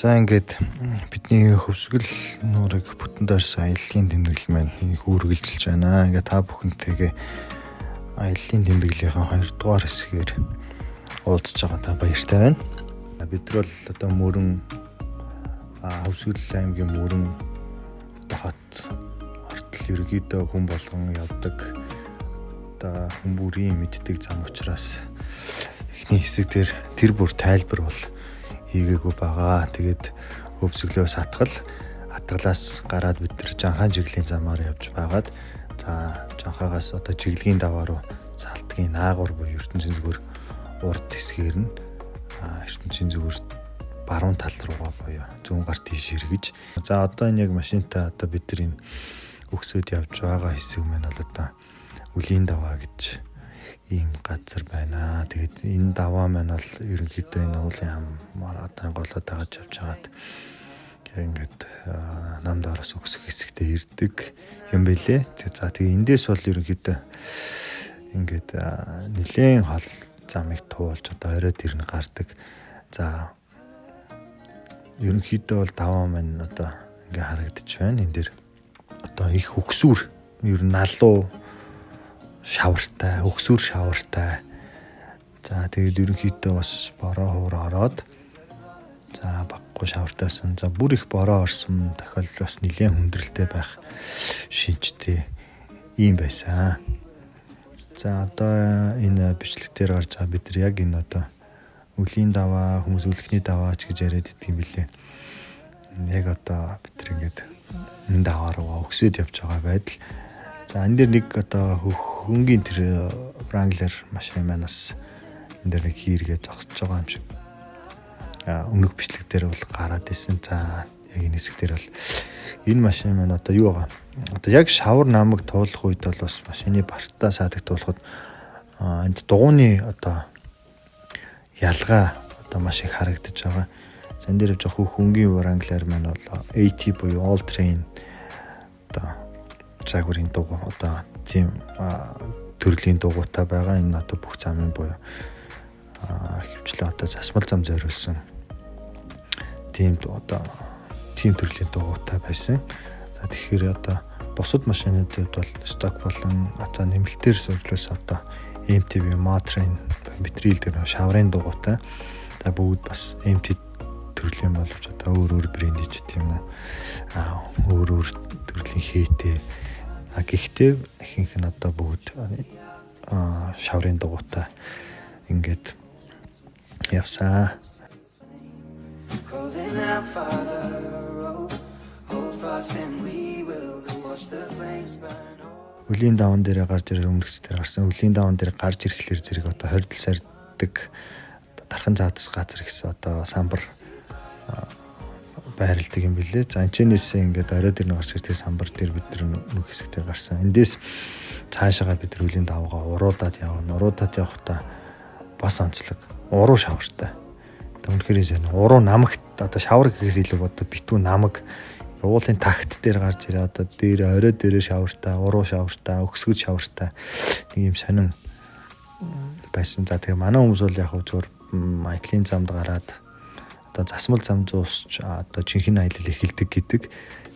За ингээд бидний хөвсгөл нуурыг бүтэн дээрс аяллаа тэмдэглэл маань үргэлжилж байна. Ингээд та бүхэнтэйгээ аяллаа тэмдэглэлийнхаа 2 дугаар хэсгээр уулзж байгаа та баяртай байна. Бид бол одоо мөрөн хөвсгөл аймгийн мөрөн хот ортол ерөөдөө хүн болгон явдаг. Одоо хүн бүрийн мэддэг зам учраас эхний хэсэг дээр тэр бүр тайлбар бол хийгээгүй байгаа. Тэгээд хөвсгөлөөс хатгалаас гараад бид нар жанхаан чиглэлийн замаар явж байгаад за жанхаагаас одоо чиглэгийн даваа руу салтгийн наагур буюу ертөнцийн зүгөр урд хэсгээр нь ертөнцийн зүгөр баруун тал руугаа буюу зүүн гар тийш эргэж. За одоо энэ яг машинтай одоо бид нар энэ өгсөд явж байгаа хэсэг маань бол одоо үлийн даваа гэж ийм газар байна. Тэгээд энэ даваа маань бол ерөнхийдөө энэ уулын хамаар одоо голоод тагаж явж хагаад ингээд нам доороос өксөх хэсэгтээ ирдэг юм бэлээ. За тэгээ эндээс бол ерөнхийдөө ингээд нэлээд хол замыг туулж одоо оройд ирнэ гардаг. За ерөнхийдөө бол даваа маань одоо ингээд харагдаж байна. Энэ дэр одоо их өксүр ер нь налуу шавартай, өксүр шавартай. За тэгээд ерөнхийдөө бас бороо хуур ороод за баггүй шавартайсан. За бүр их бороо орсон тохиолдол бас нэлээд хүндрэлтэй байх шинжтэй ийм байсан. За одоо энэ бичлэгтэр гарч байгаа бид нар яг энэ одоо үлийн даваа, хүмүүс үлэхний даваач гэж яриад идэг юм билээ. Яг одоо бид нар ингээд энэ даваа руу өксөд явж байгаа байдал. За энэ дэр нэг одоо хөнгийн тэр Wrangler машин маань бас энэ дэр нэг хийргээ зогсож байгаа юм шиг. Өмнөх бичлэг дээр бол гараад исэн. За яг энэ хэсэг дээр бол энэ машин маань одоо юу байгаа? Одоо яг шавар намыг туулах үед бол бас машины бартаа саадаг туулахад энд дугууны одоо ялгаа одоо маш их харагдаж байгаа. За энэ дээр жоох хөнгийн Wrangler маань бол AT буюу All Terrain одоо загварын дугуй одоо тийм төрлийн дугуйтай байгаа. Энэ одоо бүх замын буюу хөвчлээ одоо засмал зам зориулсан тийм одоо тийм төрлийн дугуйтай байсан. За тэгэхээр одоо бусад машинуудад бол сток болон одоо нэмэлтээр сувлаас одоо MTV Motrain битрил дээр шаврын дугуйтай. За бүгд бас MT төрлийн боловч одоо өөр брэнд тийм үү. Өөр төрлийн хээтэй. Гэхдээ ихэнх нь одоо бүгд шаврын дугуйтай ингээд явсаа. Үлийн даван дээр гарч ирэх өмнөхс дээр гарсан. Үлийн даван дээр гарч ирэхлээр зэрэг одоо 20 сардаг дархан заадас газар гэсэн одоо самбар байрладаг юм билээ. За энэчнээс ингээд оройд ирнэ гарч ирдэг самбар дээр бид нар нүх хэсэг дээр гарсан. Эндээс цаашаага бид нар үлийн давгаа уруудаад явна. Уруудаад явахдаа бас онцлог. Уруу шавартай. Одоо үнэхээр энэ уруу намагт одоо шавар гэхээс илүү одоо битүү намаг уулын такт дээр гарч ирээ. Одоо дээр оройд дээрээ шавартай, уруу шавартай, өксгөж шавартай нэг юм сонин байсан. За тэгээ манай хүмүүс бол яг зүгээр аяллаа замд гараад одоо засмал зам зуусч одоо жинхэнэ аялал эхэлдэг гэдэг.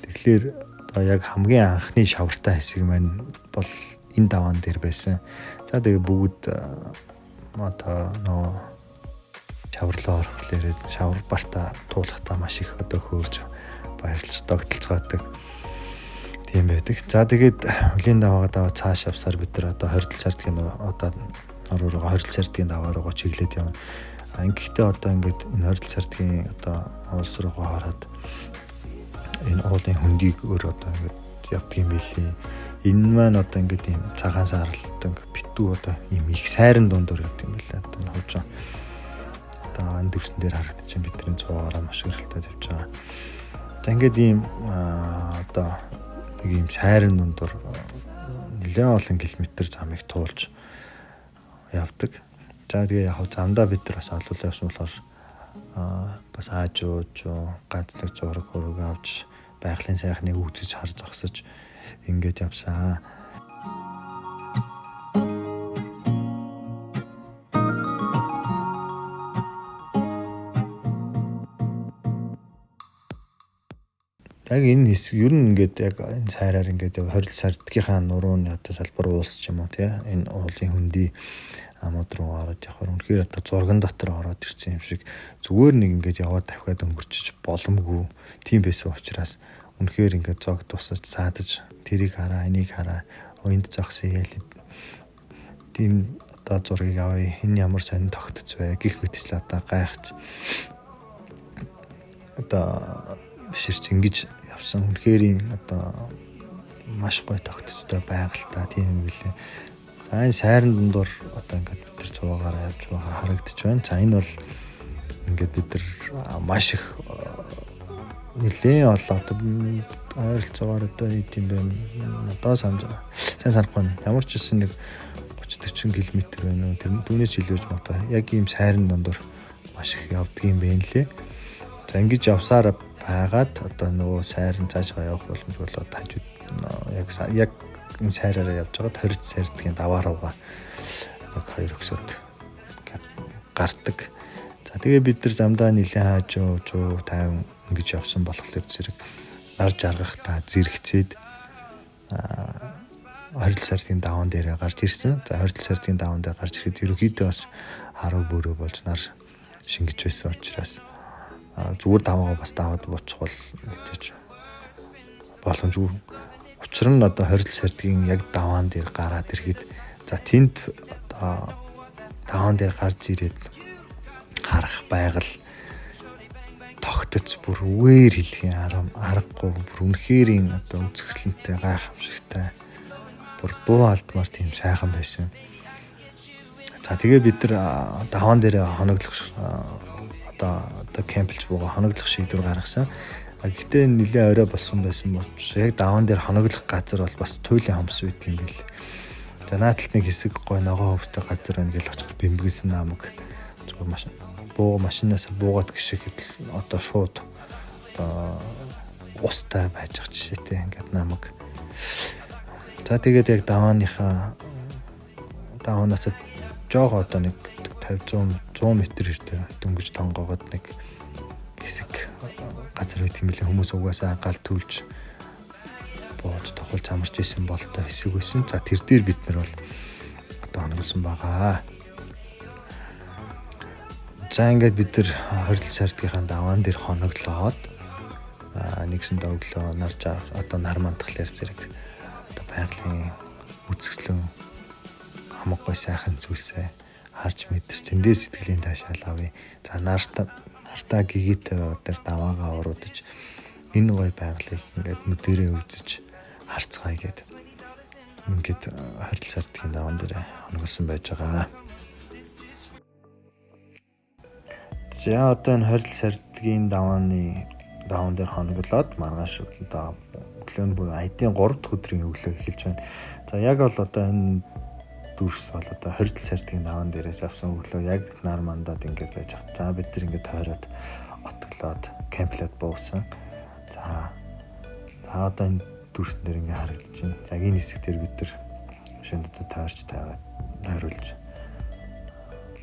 Тэгэхээр одоо яг хамгийн анхны шавартай хэсэг маань бол энэ даваан дээр байсан. За тэгээ бүгд одоо нөө шаварлаа орохлоор шавар бартаа туулахдаа маш их одоо хөөрж баярлж тогтолцгаадаг. Тийм байдаг. За тэгээд хөлийн даваагаа цааш явсаар бид нар одоо 20 сардгийн одоо оруугаа 20 сардгийн даваа руугаа чиглээд явна. Ингэхдээ одоо ингээд энэ 20 сардгийн одоо улс руугаа хараад энэ уулын хөндийг өөр одоо ингээд явдгийм билий. Энэ маань одоо ингээд ийм цагаан сааралт ингээд битүү одоо ийм их сайран дундуур явдгийм билээ. Одоо хожоо одоо энэ дүрсэн дээр харагдаж байна. Бидний цуугаараа маш хөрөлтөд явж байгаа. За ингээд ийм одоо нэг ийм сайран дундуур нэлээд олон километр замыг туулж явдаг. За тэгээ яг замдаа бид нар бас олуулаа явсан болохоор бас аажууж ганц нэг зураг хөрөг авч байгалийн сайхныг үзэж хар зогсож ингээд явсан. яг энэ хэсэг ер нь ингээд яг энэ сайраар ингээд хорил сардгийнхаа нурууны одоо салбар уус ч юм уу тий энэ уулын хөндөй амууд руу ороод явахаар үнэхээр одоо зурган дотор ороод ирсэн юм шиг зүгээр нэг ингээд яваад тавхиад өнгөрчиж боломгүй тийм байсан учраас үнэхээр ингээд зог тусаж саадаж тэрийг хараа энийг хараа уйнд зогсъё ял тийм одоо зургийг авъя энэ ямар сонин тогтц вэ гих мэтчлээ одоо гайхаж одоо биширч ингэж явсан үнэхээр одоо маш гоё тогтцтой байгальтай тийм билээ. За энэ сайран дундуур одоо ингээд бид нар цуваагаараа явж байгаа харагдаж байна. За энэ бол ингээд бид нар маш их нэлээд одоо ойролцоогоор одоо тийм байна. Одоо сайн санахгүй ямар ч гэсэн нэг 30-40 км байна уу. Тэр түүнээс илүүж мото яг ийм сайран дундуур маш их явдаг юм байна лээ. За ингэж явсаар байгаад одоо нөгөө сайран цаашгаа явах боломжгүй болоод хажууд яг энэ сайраараа явж байгаад 20 сардгийн даваа руугаа нэг 2 өксөд гардаг. За тэгээ бид нар замдаа нэлээд хааж 150 ингэж явсан болохоор зэрэг нар жаргах та зэрэгцээд 20 сардгийн даваан дээрээ гарч ирсэн. За 20 сардгийн даваан дээр гарч ирэхэд ерөөхдөө бас 10 бөөрөө болж нар шингэж байсан учраас зүгээр даваагаа бас даваад буучих бол мэдээж боломжгүй. Учир нь одоо 20 сардгийн яг даваан дээр гараад ирэхэд за тэнд одоо даваан дээр гарч ирээд харах байгаль тогтц бүр үгээр хэлхийн аргагүй бүр үнэхэрийн одоо үзэсгэлэнтэй гайхамшигтай бүр дуу алдмаар тийм сайхан байсан. За тэгээ бид нар даваан дээр хоноглох одоо кемплж бууга хоноглох шийдвэр гаргасан. Гэхдээ нэлээд орой болсон байсан боловч яг даваан дээр хоноглох газар бол бас туйлын хомс байт юм бэл. За наадталт нэг хэсэг гой ногоо хөвтэй газар байна гэж очих бэмбгэсэн намаг зүгээр машинаас буугаад гიშгэхэд одоо шууд одоо устай байж байгаа жишээтэй ингээд намаг. За тэгээд яг давааныхаа даваанаас жоог одоо нэг 50-100 м иртэй дөнгөж тонгоогод нэг хэсэг газар байт юм билээ. Хүмүүс угаасаа гал түлж бууж тохолж амарч исэн болтой хэсэг байсан. За тэр дээр бид нар бол одоо хоногсон байгаа. За ингээд бид нар 20 сардгийнхаа даваан дээр хоноглоод нэгсэн өглөө нар жарах одоо нар мандахлаар зэрэг одоо байгалийн үзэсгэлэн хамаг гой сайхан зүйлсээ харж мэдэрч тэндээс сэтгэлийн таашаал авъя. За нартаа гигэтэй өдөр даваагаа уруудаж энэ гой байгалыг ингээд нүдэрээ үзэж харцгаая гэд. Ингээд 20 сардгийн даваан дээр хоногсон байж байгаа. За одоо энэ 20 сардгийн даваан дээр хоноглоод маргааш одоо өглөө буюу айдын 3 дахь өдрийн өглөө эхэлж байна. За яг бол одоо энэ дүрс бол одоо 20 сардгийн даваан дээрээс авсан өглөө яг нар мандаад ингээд байж хат. За бид нар ингээд тойроод отглоод кемплет буусан. За одоо энэ дүрсэн дээр ингээд харагдаж байна. Яг энэ хэсэг дээр бид нар шинэ одоо тойрч тавиад тойруулж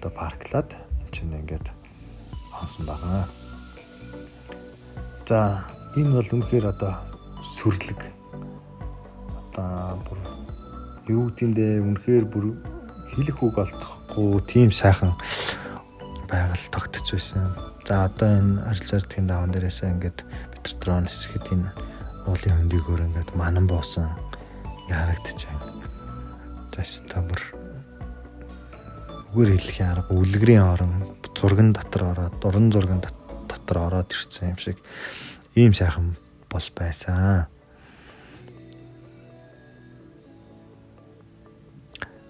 одоо парклаад энэ чинь ингээд хонсон байгаа. За энэ бол үнэхээр одоо сүрлэг одоо бүр юу гэмдээ үнэхээр бүр хэлэх үг олдохгүй тийм сайхан байгаль тогтц байсан. За одоо энэ 20 сардгийн даваан дээрээс ингээд бид нар дрон хэсгэд энэ уулын хөндийгөөр ингээд манан буусан харагдаж байна. За стабер үгээр хэлхийн арга үлгэрийн орон зурган дотор ороод дуран зурган дотор ороод ирсэн юм шиг ийм сайхан бол байсан.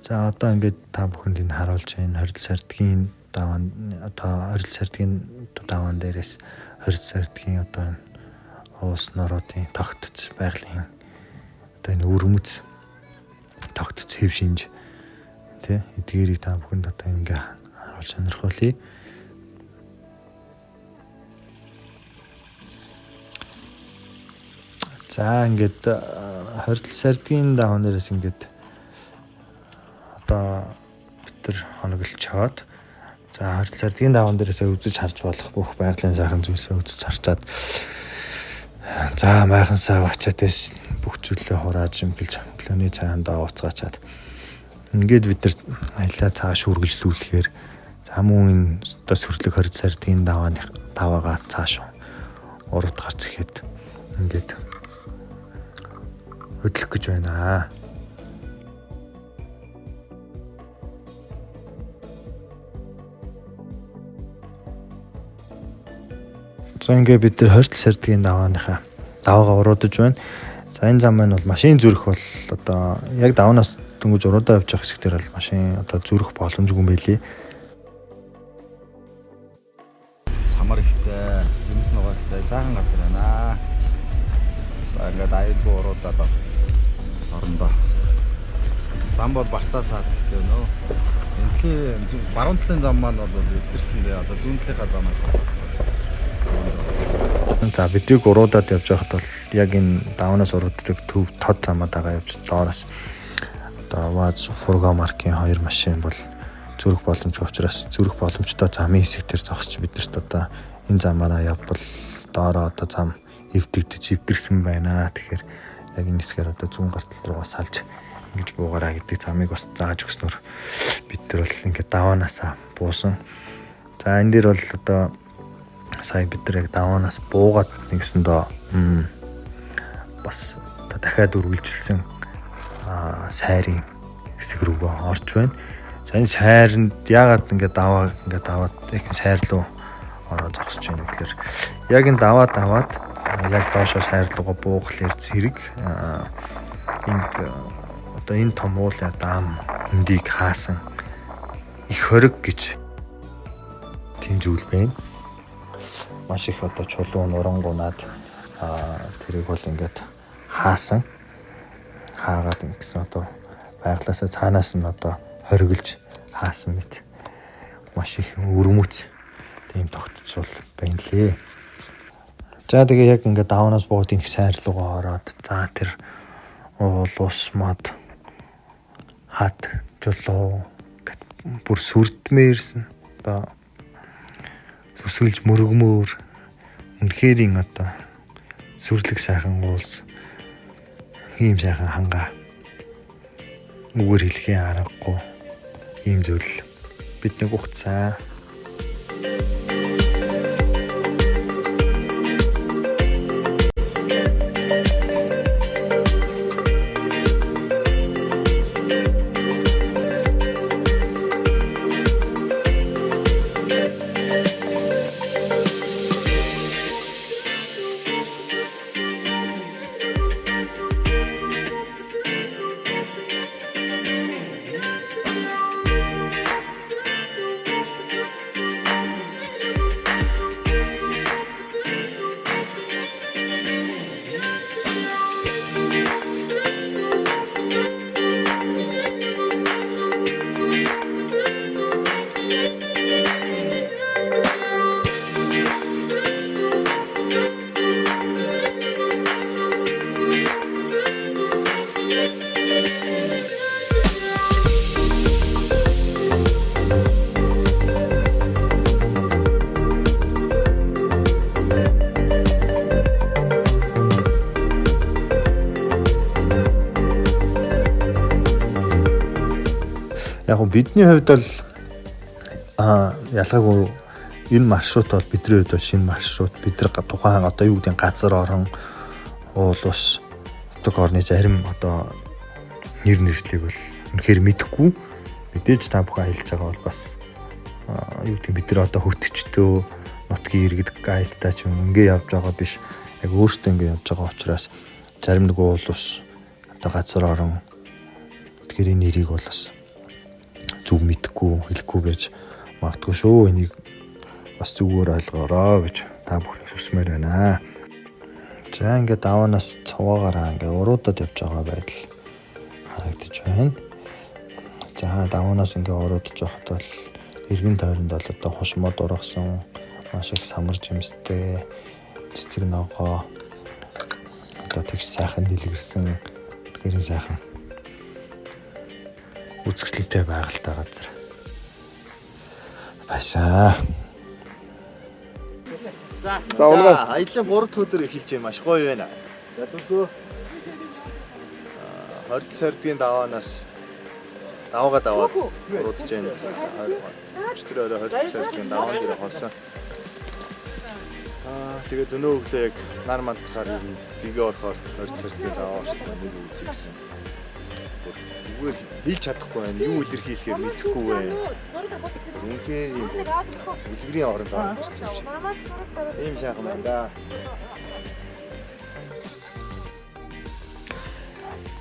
За одоо ингээд та бүхэнд энэ харуулж байна 20 сардгийн даваан одоо 20 сардгийн даваан дээрээс 20 сардгийн одоо уус норуудын тогтц байгалийн одоо энэ өрмөц тогтц хэв шинж тий эдгээрийг та бүхэнд одоо ингээ харуулж сонирхолъё. За ингээд 20 сардгийн даваан дээрээс ингээд одоо бид нар хоноглолцоод за 20 сардгийн даваан дээрээс үзэж харж болох бүх байгалийн сайхан зүйлсээ үзэж харчаад За майхан сав ачаад бүх зүйлээ хурааж имгэлж өглөөний цайндаа ууцгаачаад ингээд бид нар аялаа цааш үргэлжлүүлэхээр хамуун энэ одоо сүрлэг 20 сардын даваагаа цааш урд гарч ихэд ингээд хөдлөх гэж байна. За ингээд бид нар 20 сардын даваагаа уруудаж байна. За энэ зам маань бол машин зүрх бол одоо яг даваанаас дөнгөж уруудаа явж байгаа хэсгээр бол машин одоо зүрх боломжгүй юм байлээ. Самар ихтэй, юмс нугаатай сайхан газар байна. За ингээд аюулгүй уруудаад орондоо. Зам бол Бартаа саад гэдэг нөө. Энэлийн баруун талын зам маань бол илэрсэн дээ. Одоо зүүн талынхаа замаас. За бидийг уруудаад явж байхад бол яг энэ давнаас урууддаг төв тод замаад байгаа явж доороос одоо ВАЗ Фурго маркийн 2 машин бол зүрх боломжтой учраас зүрх боломжтой замын хэсэг дээр зогсч бидэрт одоо энэ замаараа явбал доороо одоо зам эвдэгдэж эвдэрсэн байна. Тэгэхээр яг энэ хэсгээр одоо зүүн гартал руугаа салж ингэж буугараа гэдэг замыг бас зааж өгснөөр бид нар бол ингээд даваанаасаа буусан. За энэ дээр бол одоо сая бид нар яг даваанаас буугаад нэгсэндээ бас одоо дахиад үргэлжилсэн сайрын хэсэг рүүгээ орж байна. За энэ сайранд яагаад ингээд даваад их сайр руу ороо зогсож байна гэхээр яг энэ даваад яг доошоо сайр руугаа буухлаар зэрэг энд одоо энэ том уулын даам хөндийг хаасан их хориг гэж тийм зүйл байна. Маш их одоо чулуун урангунаад тэрийг бол ингээд хаагаад ингэсэн одоо байглаасаа цаанаас нь одоо хориглож хаасан мэт маш их өрмөц тийм тогтцол байна лээ. За тэгээ яг ингээд давнаас бууд их сайр руугаа ороод за тэр ус мод хат жолоо бүр сүрдмээрсэн одоо өсгөлж мөргмөр үнэхэрийн одоо сүрлэг сайхан уулс ийм сайхан хангаа үгээр хэлхээ аргагүй ийм зүйл бидний ухцаа. Яг нь бидний хувьд бол ялгаагүй энэ маршрут бол бидний хувьд бол шинэ маршрут. Бид нар тухайн одоо юу гэдэг газар орон уул ус нутаг орны зарим одоо нэр нэршлиг бол үнэхээр мэдэхгүй. Мэдээж та бүхэн аялж байгаа бол бас юу гэдэг бид нар одоо хөтөчтөө нутгийн иргэд гайдтай ч юм ингээ явж байгаа биш. Яг өөртөө ингээ явж байгаа учраас зарим нэг уул ус одоо газар орон тэгэхээр энэ нэрийг бол бас зүг мэдэхгүй хэлэхгүй байж магадгүй шүү. Энийг бас зүгээр ойлгоорой гэж та бүхнээс хүсмээр байна. За ингээд даваанаас цуваагаараа ингээд уруудад явж байгаа байдал харагдаж байна. За даваанаас ингээд уруудаж явахад бол эргэн тойронд бол одоо хошмод ургасан маш их самар жимстэй цэцэг ногоо одоо тэгш сайхан дэлгэрсэн гэрэн сайхан үзэсгэлэнтэй байгальтай газар байсан. За аяллаа 3 өдөр эхэлж байна. Маш гоё байна. За зүсөө. Хорд сардгийн даваанаас даваагаа даваад уруудж байна. Өчтөр орой хорд сардгийн даваан дээр хонсон. Тэгээд өнөө өглөө яг нар мандахаар бигээ орохоор хорд сардгийн даваа шүү дээ. Нэг үзсэн. Зүгээр хэлж чадахгүй байна. Юу илэрхийлэхээр мэдэхгүй байна. Үнэхээр юм үлгэрийн оронд орж ирсэн юм шиг. Ийм сайхан байна да.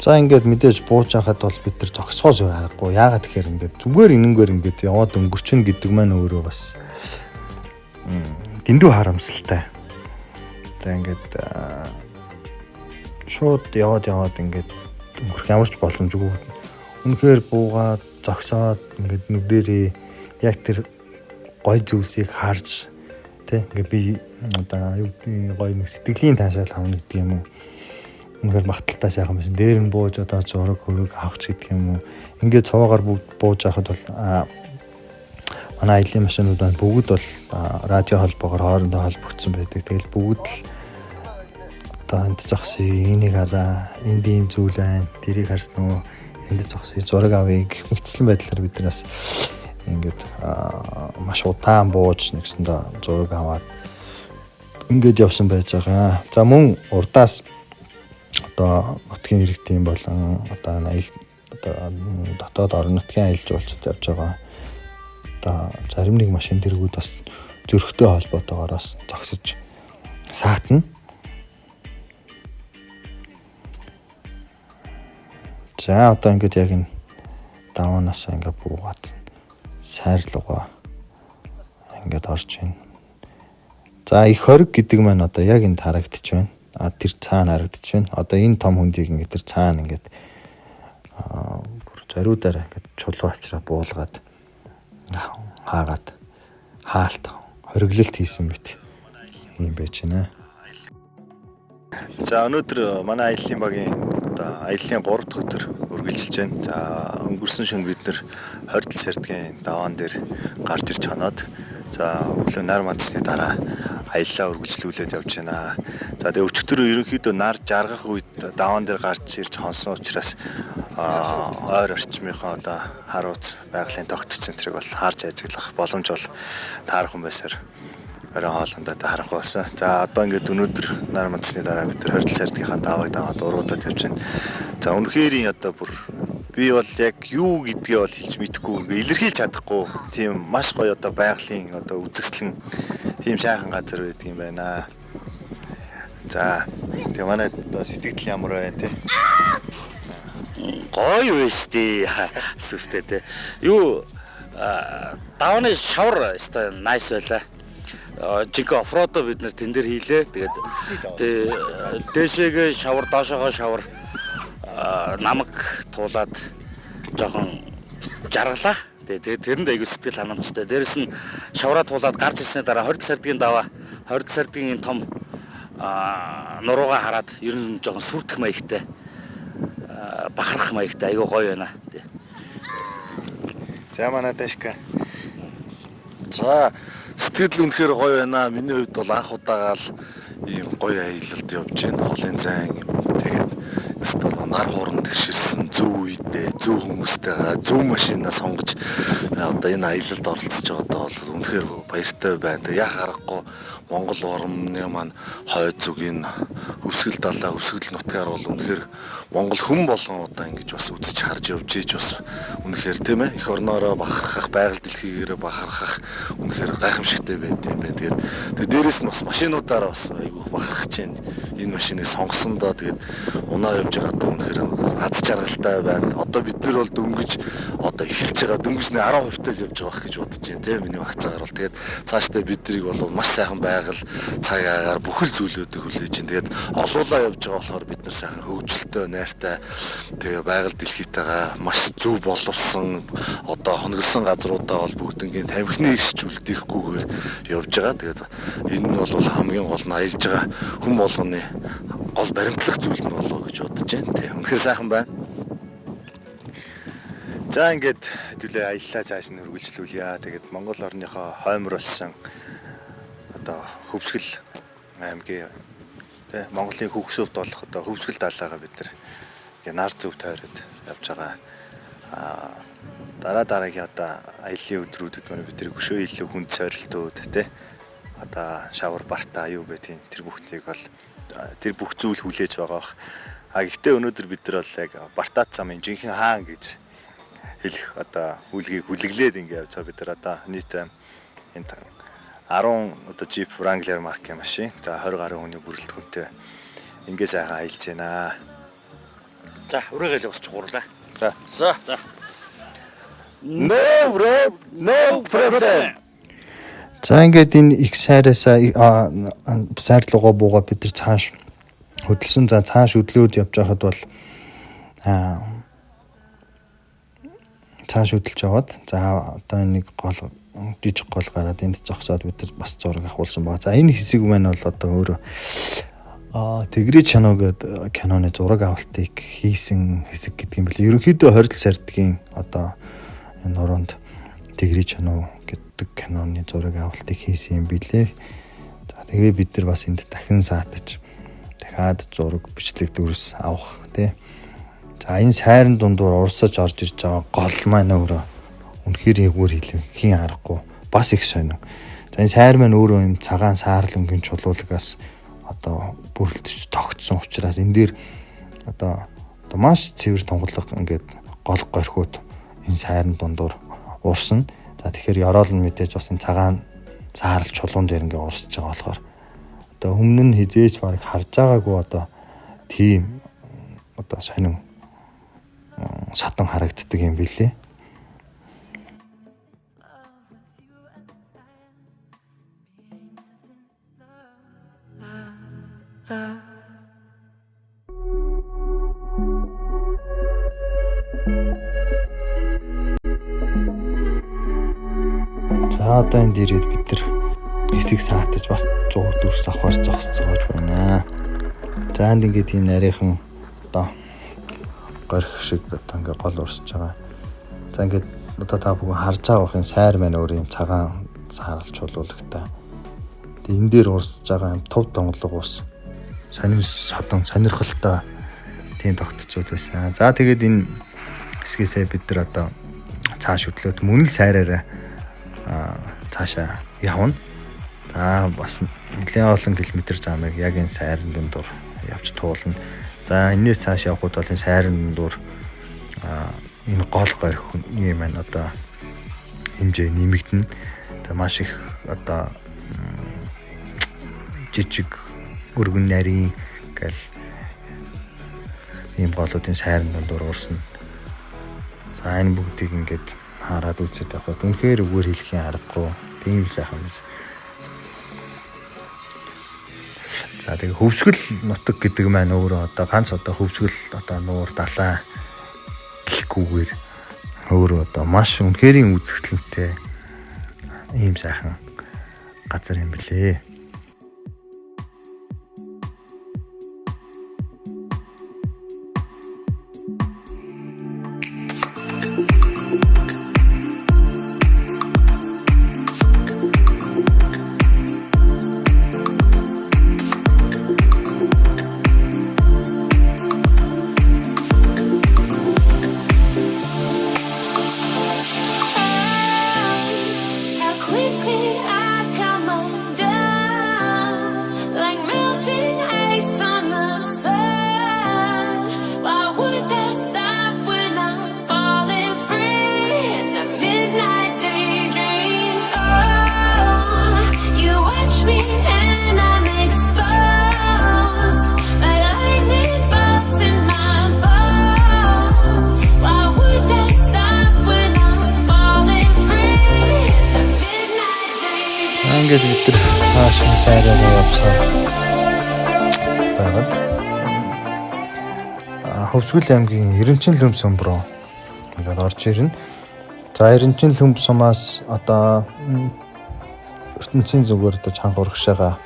За ингээд мэдээж бууж хахад бол бид нар зогсоос өөр харахгүй. Яагаад тэгэхээр ингээд зүгээр энэнгээр ингээд яваад өнгөрчин гэдэг маань өөрөө бас дэндүү харамсалтай. За ингээд шууд яваад ингээд өнгөрөх ямарч боломжгүй. Үнэхээр буугаад зогсоод ингээд нүдэрээ яг тэр гой зүйлсийг харж тий ингээд би одоо юу гэдэг гой нэг сэтгэлийн таашаал авна гэдэг юм уу. Үнэхээр магталтай сайхан байсан. Дээр нь бууж одоо зураг хөрөг авах гэдэг юм уу. Ингээд цаваагаар бууж авахд бол манай аялын машинууд маань бүгд бол радио холбоогоор хоорондоо холбогдсон байдаг. Тэгэл бүгд л одоо энд зогсъё, энийг хараа, энд ийм зүйл байна. Тэрийг харсан уу? Энд зогсъё, зураг авъя гэх мэтчлэн байдлаар бид нар бас ингээд маш удаан бууж нэгсэндээ зураг аваад ингээд явсан байж байгаа. За мөн урдаас одоо нутгийн иргэдийн болон одоо аялал одоо дотоод орон нутгийн аялал жуулчид явж байгаа. Одоо зарим нэг машин тэргүүд бас зөрөгтэй холбоотойгоор бас зогсож саатна. За одоо ингээд яг энэ даваанаас ингээд буугаад сайрлуугаа ингээд орж байна. За их хориг гэдэг маань одоо яг энд харагдчих байна. Тэр цаана харагдчих байна. Одоо энэ том хүндийг ингээд тэр цаана ингээд бүр зориудаараа ингээд чулуу авчраа буулгаад хаагаад хаалт хориглолт хийсэн мэт юм байж байна. За өнөөдөр манай аяллаа багийн одоо аяллаа 3 дахь өдөр үргэлжилж байна. За өнгөрсөн шөнө бид нэр хордол сардгийн даваан дээр гарч ирж хоноод за өглөө нар мандсны дараа аяллаа үргэлжлүүлээд явж байна. За тэгээ өчигдөр ерөнхийдөө нар жаргах үед даваан дээр гарч ирж хонсон учраас ойр орчмынхоо одоо харуулц байгалийн тогтц центрыг бол харж ажиглах боломж бол таарах юм байсаар орой хоолндоо харах болсон. За одоо ингээд өнөөдөр нар мандсны дараа бид нар хордол сардгийнхаа давааг даваад уруудад явж байна. За үнэхээр одоо бүр би бол яг юу гэдгээ бол хэлж мэдэхгүй ингээ илэрхийлж чадахгүй тийм маш гоё одоо байгалийн одоо үзэсгэлэн тийм сайхан газар байдаг юм байна. За тэгээ манай одоо сэтгэл ямар байна те? Гоё биш тий. Сүртэй те. Юу давны шавар өстой найс байла. Жинхэнэ оффроудо бид нэр тэн дээр хийлээ. Тэгээд дээшээгээ шавар, доошоогоо шавар намаг туулаад жоохон жаргалаа. Тэгээд тэрэнд аягүй сэтгэл ханамжтай. Дээрэс нь шавраа туулаад гарч ирсний дараа хордол сардгийн даваа, хордол сардгийн том нуруугаа хараад ер нь жоохон сүрдэх маягтай, бахарах маягтай аягүй гоё байна. За манай Дашка. За сэтгэл үнэхээр гоё байна. Миний хувьд бол анх удаага л ийм гоё аялалд явж байна. Холын зайн юм. Тэгээд эсвэл нар хуурн тэгшэрсэн зөв үедээ, зөв хүмүүстэйгээ, зөв машинаа сонгож одоо энэ аялалд оролцож байгаадаа бол үнэхээр баяртай байна. Тэг яа харахгүй Монгол урмны маань хойд зүгийн өвсгөл далаа, өвсгөл нутгаар бол үнэхээр Монгол хүн болгон одоо ингэж бас үзэж харж явж ийж бас үнэхээр тийм ээ их орноороо бахархах, байгаль дэлхийгээр бахархах үнэхээр гайхамшигтай байд юм байна. Тэгээд дээрээс нь бас машинуудаараа бас айгүй бахархаж байна. Энэ машиныг сонгосондоо тэгээд унаа явж байгаадаа үнэхээр аз жаргалтай байна. Одоо бид нар бол дөнгөж одоо эхэлж байгаа дөнгөжний 10% л явж байгаа гэж бодож байна тийм миний багцаагаар бол тэгээд цаашдаа биднийг бол маш сайхан байгаль цаг агаар бүхэл зүйлүүдийг хүлээж байна. Тэгээд олуулаа явж байгаа болохоор бид нар сайхан хөгжилтэй найртай тэгээ байгаль дэлхийтэйгээ маш зөв боловсон одоо хоногдсон газруудаа бол бүгднгийн тамхины иш үлдэхгүйгээр явж байгаа. Тэгээд энэ нь бол хамгийн гол нь аялж байгаа хүн болгоны гол баримтлах зүйл нь болоо гэж бодож байна. Тэг. Үнэхээр сайхан байна. За ингээд хэдүүлээ аяллаа цааш нь үргэлжлүүлье. Тэгээд Монгол орныхоо хоймор болсон одоо Хөвсгөл аймгийн тэ Монголын хөгсөвд болох одоо Хөвсгөл даалгаа бид нар ингээ нар зөв тойроод явж байгаа. Дараагийн одоо аяллаа өдрүүдэд манай бид нар өшөө илүү хүнд сорилтууд тэ одоо шавар бартаа юу гэдгийг тэр бүхнийг бол тэр бүх зүйл хүлээж байгаа бах. Гэхдээ өнөөдөр бид нар бол яг Бартаат замын жинхэнэ хаан гэж хэлэх одоо үлгийг хүлэглээд ингэ явж байгаа. Бид нар одоо нийт энэ 10 одоо Jeep Wrangler маркийн машин. За 20 гаруй хүний бүрэлдэхүүнтэй ингэ сайхан аялж байна. За өрөөгөл босч гурлаа. За. За. No road, no problem. За ингээд энэ их сайраасаа сайрлуугаа буугаа бид нар цааш хөдөлсөн. За цааш хөдлөөд явж байхад бол цааш хөдөлж яваад за одоо нэг гол жижиг гол гараад энд зогсоод бид нар бас зураг авахулсан байгаа. За энэ хэсэг маань бол одоо өөрөө Тэгрий чанаа гэдэг киноны зураг авалтыг хийсэн хэсэг гэдэг юм бэл. Ерөнхийдөө 20 сардгийн одоо энэ нуруунд Тэгрий чанаа гэдэг киноны зураг авалтыг хийсэн юм билээ. За тэгээ бид нар бас энд дахин саатаж дахиад зураг бичлэг дүрс авах тий. За энэ сайран дундуур урсаж орж ирж байгаа гол маань өөрөө үнэхээр ягуур хийн харахгүй бас их сонин. За энэ сайр маань өөрөө юм цагаан саарлангийн чулуулагаас одоо бүрэлдэж тогтсон учраас энэ дээр одоо маш цэвэр тунгалаг ингээд гол горхиуд энэ сайран дундуур урсна. За тэгэхээр ёроол нь мэдээж бас энэ цагаан саарл чулуун дээр ингээд урсж байгаа болохоор одоо өмнө нь хизээж баг харж байгаагүй одоо тийм одоо сонин сатан харагддаг юм билээ. За одоо энэ дээрээ бид нар хэсэг саатаж бас 100 дүрс авахар зогсцоож байна. За энд ингээд тийм нарийнхан одоо горх шиг одоо ингээд гол урсж байгаа. За ингээд одоо та бүхэн харж байгаа бохын сайр маань өөр юм цагаан саарл чулуулагтай. Тэгээ энэ дээр урсж байгаа юм тув тонголго ус сонир содон сонирхолтой тийм тогтцоод байсан. За тэгээд энэ хэсгээсээ бид нар одоо цааш хөдлөөд мөн л сайраараа цаашаа явна. За бас нэлээд олон километр замыг яг энэ сайран дундуур явж туулна. За энэс цааш явхад бол энэ сайран дундуур энэ гол горих юм маань одоо хэмжээ нэмэгдэнэ. Тэгээ маш их одоо жижиг өргөн нарийн гэл ийм голуудын сайран дундуур урсна. За энэ бүгдийг ингээд хараад үзээд байхад үнэхээр өгөр хэлхийн аргагүй тийм сайхан биз. За тэгээ хөвсгөл нутаг гэдэг маань өөрөө одоо ганц одоо хөвсгөл одоо нуур далай гэхгүйгээр өөрөө одоо маш үнэхэрийн үзэгдэлтэй ийм сайхан газар юм билээ. Ингээд бид нар цааш сайраа явсаар байгаад Хөвсгөл аймгийн Эренчин Лөм сум руу ингээд орж ирнэ. За Эренчин Лөм сумаас одоо ертөнцийн зүгээр одоо чанга урагшаага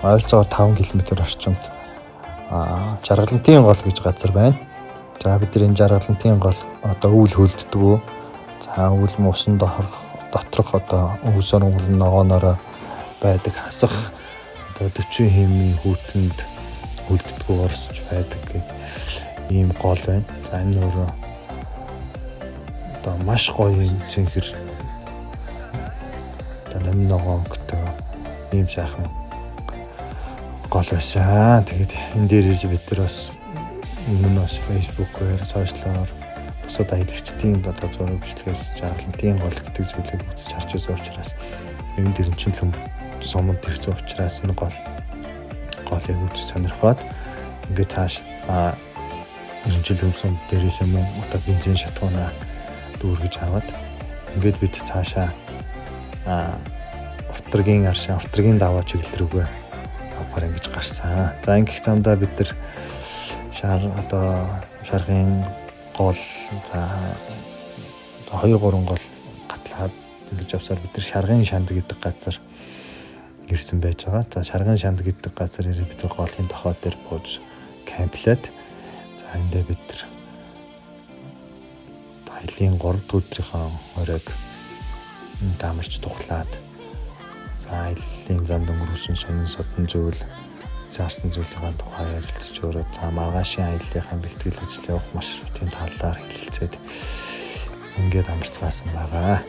ойролцоогоор 5 км орчимд Жаргалантын гол гэж газар байна. За бид нар энэ Жаргалантын гол одоо өвөл хөлддөг. За өвөл мусан доторх одоо өвс орон ногооноор байдаг хасах одоо 40 хэмийн хүүтэнд үлддэггүй орсож байдаг гэх ийм гол байна. За энэ өөрөө одоо маш гоё юм зинхэр одоо номногоо өнгөтэй ийм сайхан гол байсан. Тэгээд энэ дээр ирж бид нар бас өмнө бас Facebook-оор, сошиалаар бусад аялагчдын одоо зураг бичлэгээс жаргалантын гол гэдэг зүйлийг үзэж харж байгаа учраас энэ дэр нь чинь суманд ирсэн учраас энэ голыг үзэж сонирхоод ингээд цааш жил өмсөн дээрээс юм одоо бензин шатгуунаа дүүргэж аваад ингээд бид цаашаа уртрагийн аршаа уртрагийн даваа чиглэл рүүгээ авахаар ингэж гарсан. За ингэх замдаа бид нар шаргын гол за 2-3 гол гатлаад ингэж явсаар бид нар шаргын шанд гэдэг газар ирсэн байж байгаа. За шаргын шанд гэдэг газар ирээ бид нар голын дохой дээр бууж кемплээд за эндээ бид нар аялын 3 дахь өдрийнхөө оройг дамжиж тухлаад за аялын замд өнгөрүүлсэн сонин содон зүйл заарсан зүйлийн тухай ярилцаж өөрөө за маргаашийн аяллахын бэлтгэл ажил явах маршрутын талаар хэлэлцээд ингээд амарцгаасан байгаа.